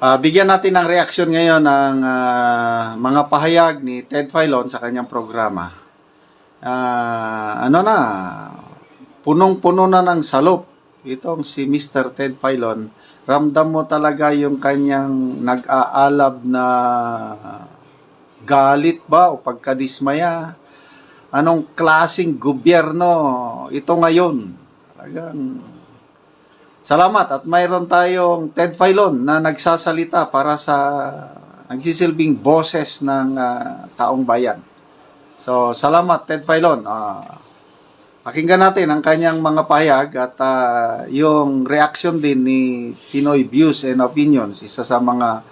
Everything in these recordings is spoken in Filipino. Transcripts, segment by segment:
Bigyan natin ng reaksyon ngayon ng mga pahayag ni Ted Filon sa kanyang programa. Punong-puno na ng salop itong si Mr. Ted Filon. Ramdam mo talaga yung kanyang nag-aalab na galit ba o pagkadismaya. Anong klaseng gobyerno ito ngayon? Talagang salamat at mayroon tayong Ted Filon na nagsasalita para sa nagsisilbing boses ng taong bayan. So, salamat Ted Filon. Pakinggan natin ang kanyang mga pahayag at yung reaction din ni Pinoy Views and Opinions, isa sa mga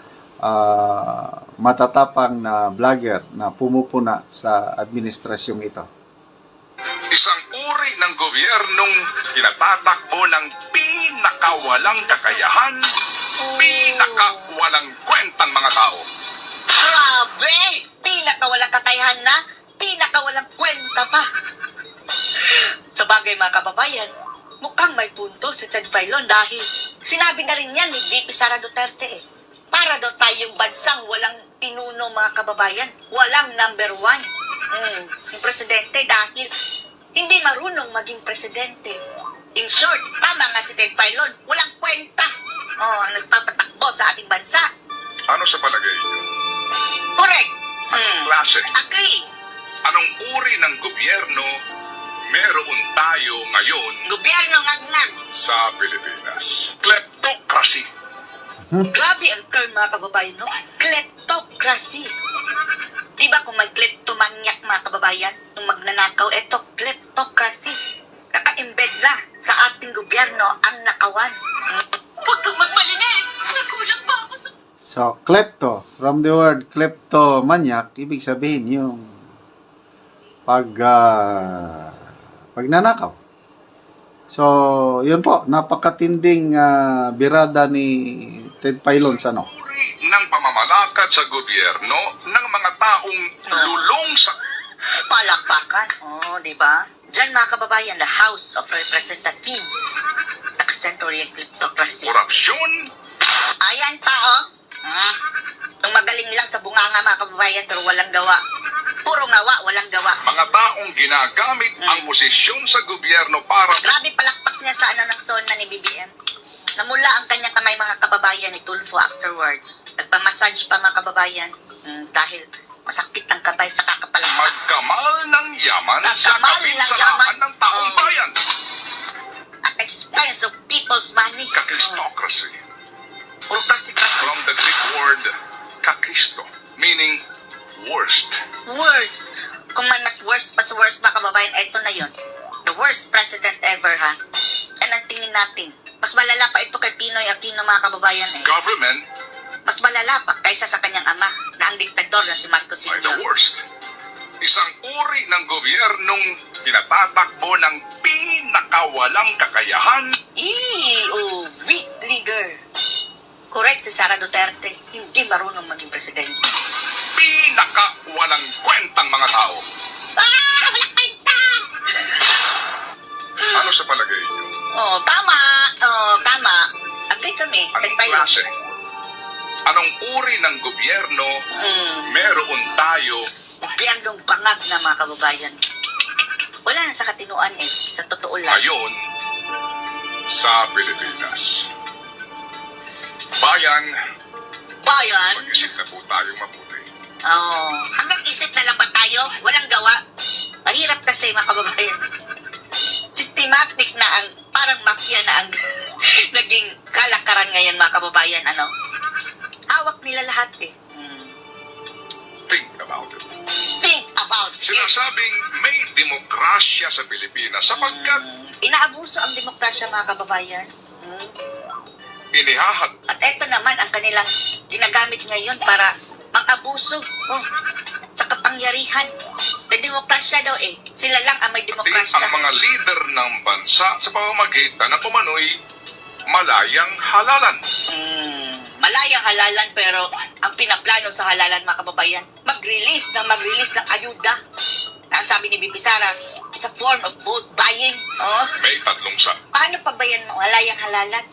matatapang na vlogger na pumupuna sa administrasyong ito. Isang uri ng gobyernong tinatatakbo ng pinakawalang kakayahan, pinakawalang kwentang mga tao. Grabe! Pinakawalang kakayahan na, pinakawalang kwenta pa. Sa bagay mga kababayan, mukhang may punto si Ted Filon dahil sinabi na rin yan ni VP Sara Duterte para daw tayong bansang walang pinuno mga kababayan, walang number one. Yung presidente dahil hindi marunong maging presidente. In short, tama nga si Ted Filon, walang kwenta. Ang nagpapatakbo sa ating bansa. Ano sa palagay niyo? Correct. Klase, Agree. anong uri ng gobyerno meron tayo ngayon Gobyerno ngagnag. sa Pilipinas? Kleptocracy. Grabe ang term mga kababayan, no? Kleptocracy. Di ba kung may kleptomaniac mga kababayan, yung magnanakaw, eto, kleptocracy. Naka-embed na sa ating gobyerno ang nakawan. Huwag kang magmalinis! Nagulang pa ako sa... So, klepto, from the word kleptomaniac, ibig sabihin yung pagnanakaw. So, yun po, napakatinding birada ni Ted Filon sa ano. Uri ng pamamalakad sa gobyerno ng mga taong lulong sa... Palakpakan. Di ba? Diyan mga kababayan, the House of Representatives. Nakasentro yung kleptocracy. korupsyon, Ayan pa, Nung magaling lang sa bunganga mga kababayan pero walang gawa. Puro ngawa, walang gawa. mga taong ginagamit ang posisyon sa gobyerno para... Grabe palakpak niya sa ng zona ni BBM. Namula ang kanyang kamay mga kababayan ni Tulfo afterwards. Nagpamassage pa mga kababayan dahil masakit ang kamay sa kakapalang. magkamal ng yaman sa Magkamal ng kapinsalahan yaman. ng taong bayan. At expense of people's money. Kakistocracy. Puro kasi. From the Greek word kakisto, meaning worst. Worst. Kung may mas worst pa sa worst mga kababayan, eto na yon. The worst president ever, ha? And ang tingin natin, mas malala pa ito kay Pinoy Aquino mga kababayan Government Mas malala pa kaysa sa kanyang ama na ang diktador na si Marcos by the Sr. worst. Isang uri ng gobyernong tinatatakbo ng pinakawalang kakayahan, Weak leader. Correct si Sara Duterte, hindi marunong maging presidente. pinakawalang kwentang mga tao. Walang kwenta! Ano sa palagay niyo? Tama. Tama. Agree kami. Anong Nagpayo. klase? Anong uri ng gobyerno meron tayo Gobyernong bangag na mga kababayan. Wala na sa katinuan sa totoo lang. ngayon sa Pilipinas? Bayan, Bayan? mag-isip na po tayong mabuti. Hanggang isip na lang ba tayo? Walang gawa? Mahirap kasi mga kababayan. Systematic na ang, parang mafia na ang naging kalakaran ngayon mga kababayan. Hawak nila lahat Think about it. Think about it. Sinasabing may demokrasya sa Pilipinas sapagkat Inaabuso ang demokrasya mga kababayan. inihahag At eto naman ang kanilang ginagamit ngayon para mang-abuso sa kapangyarihan. May demokrasya daw Sila lang ang may din demokrasya. ang mga leader ng bansa sa pamamagitan ng umano'y malayang halalan. Malayang halalan pero ang pinaplano sa halalan mga kababayan, mag-release ng ayuda. Na ang sabi ni Bibi Sara, it's a form of vote buying. May tatlong sa. Paano pa ba yan malayang halalan?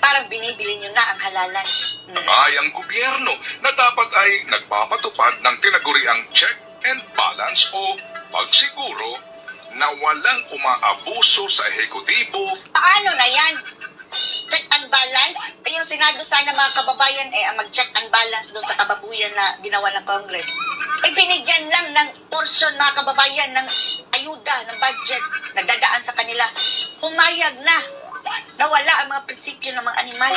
Parang binibili nyo na ang halalan. Ay ang gobyerno na dapat ay nagpapatupad ng tinaguriang check and balance o pagsiguro na walang umaabuso sa ehekutibo. Paano na yan? Check and balance? Ay, yung Senado sana mga kababayan, ang mag-check and balance doon sa kababuyan na ginawa ng Congress. Binigyan lang ng portion mga kababayan ng ayuda, ng budget, nagdadaan sa kanila. Pumayag na. Nawala ang mga prinsipyo ng mga animal.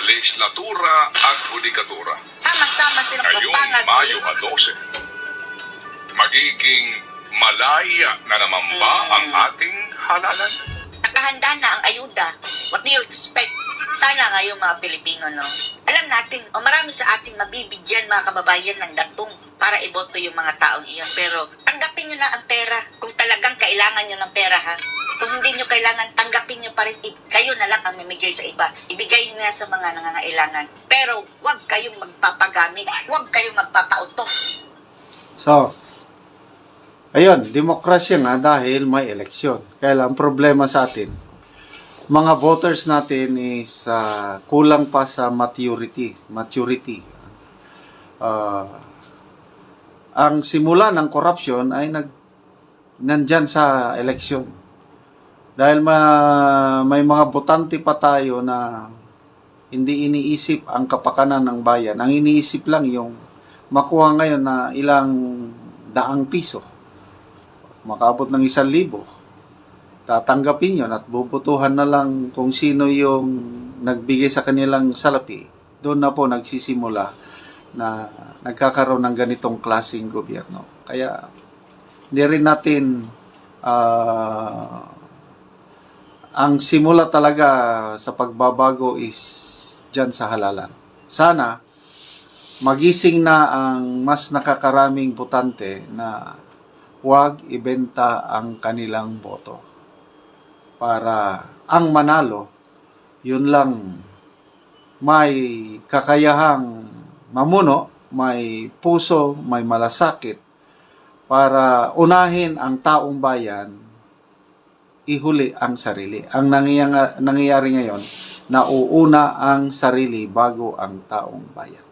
Legislatura at Judikatura. Sama-sama silang Ngayong pagpangag. Mayo 12, magiging malaya na naman ba ang ating halalan? Nakahanda na ang ayuda. What do you expect? Sana ngayong mga Pilipino, no? Alam natin, marami sa ating mabibigyan mga kababayan ng datong para iboto yung mga taong iyon. Pero tanggapin nyo na ang pera kung talagang kailangan nyo ng pera, ha? Kung hindi nyo kailangan, tanggapin nyo pa rin. Kayo na lang ang mamigay sa iba. Ibigay nyo na sa mga nangangailangan. Pero huwag kayong magpapagamit. Huwag kayong magpapauto. So, ayun, demokrasya nga dahil may eleksyon. Kaya lang, ang problema sa atin, mga voters natin is kulang pa sa maturity. Ang simula ng corruption ay nandyan sa eleksyon. Dahil may mga botante pa tayo na hindi iniisip ang kapakanan ng bayan. Ang iniisip lang yung makuha ngayon na ilang daang piso. Makabot ng 1,000. Tatanggapin yun at bubutuhan na lang kung sino yung nagbigay sa kanilang salapi. Doon na po nagsisimula na nagkakaroon ng ganitong klaseng gobyerno. Kaya hindi rin natin ang simula talaga sa pagbabago is dyan sa halalan. Sana magising na ang mas nakakaraming botante na huwag ibenta ang kanilang boto. Para ang manalo, yun lang may kakayahang mamuno, may puso, may malasakit para unahin ang taong bayan, ihuli ang sarili. Ang nangyayari ngayon, nauuna ang sarili bago ang taong bayan.